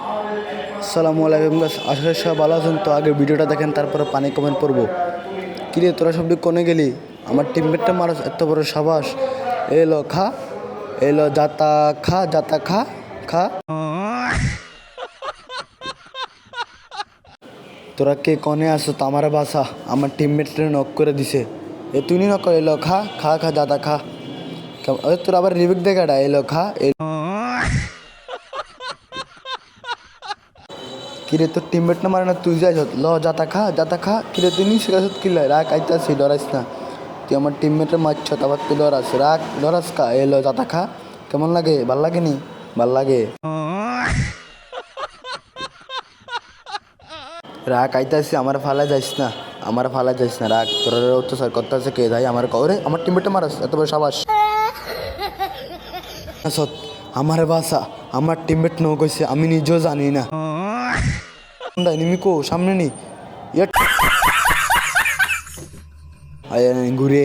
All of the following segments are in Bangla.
আসসালামু আলাইকুম গাছ, আশা করি সবাই ভালো আছেন। তো আগে ভিডিওটা দেখেন, তারপরে পানি কমেন্ট পড়বো। কিরে তোরা সব দিক কোনে গেলি? আমার টিমমেটটা মারাস এত বড় সাবাস। এলো খা, এলো জাতা খা, জাতা খা খা। তোরা কে কনে আসো তো আমার বাসা, আমার টিমমেটটা নক করে দিছে। এ তুই নক করে এলো খা খা খা জাতা খা। তোর আবার রিভিক দেখাটা এলো খা। কিরে তোর টিমমেট না মারে না, তুই যাই ল জাতা খা জাতা খা। কিরে তুই নিয়ে শিখাস কি রাগ আইতাছি, ডরাইস না। তুই আমার টিমমেটের মারছ, তারপর তুই ডরাস, রাগ ডরাস খা। এলো জাতা খা। কেমন লাগে? ভাল লাগে নি? ভাল লাগে। রাগ আইতাছি, আমার ফালা যাইস না, আমার ফালা যাইস না। রাগ তোর অত্যাচার করতে আছে কে যাই আমার করে, আমার টিমমেটে মারাস এত বড় সাবাস। সত আমার বাসা, আমার টিমমেট নো কইছে, আমি নিজেও জানি না। নিমিকো সামনে নি ঘুরে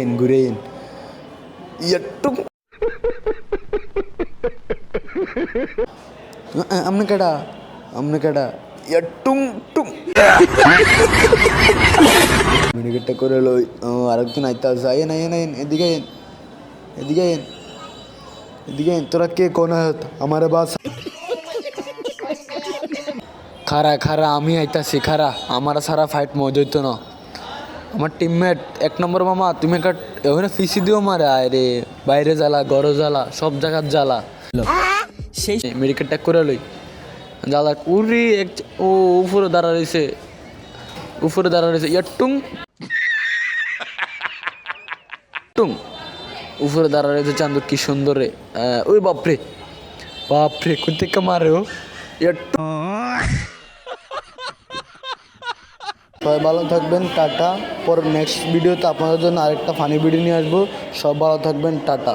একটু আমনে কেডা টুং টুং মিনিকেটটা করে লই। আরেকজন আইতা আছে, আইন এদিকে এদিকে তোরা কে কোন আমার বাস। খারা আমি আইতাছি, খারা আমার সারা ফাইট মজা হইতো না। আমার টিমমেট এক নম্বর মামা, তুমি ওখানে ফিসি দিও মারে। আয় রে বাইরে জ্বালা, গরো জ্বালা, সব জায়গার জ্বালা। সেই মেডিকেটটা করে লই জ্বালা উরি ও উপরে দাঁড়া রয়েছে টুং টুং উপরে দাঁড়া রয়েছে। চান্দু কি সুন্দর রে। ওই বাপরে কোথা থেকে মারে ও। সবাই ভালো থাকবেন, টাটা। পর নেক্সট ভিডিওতে আপনাদের জন্য আরেকটা ফানি ভিডিও নিয়ে আসবো। সব ভালো থাকবেন, টাটা।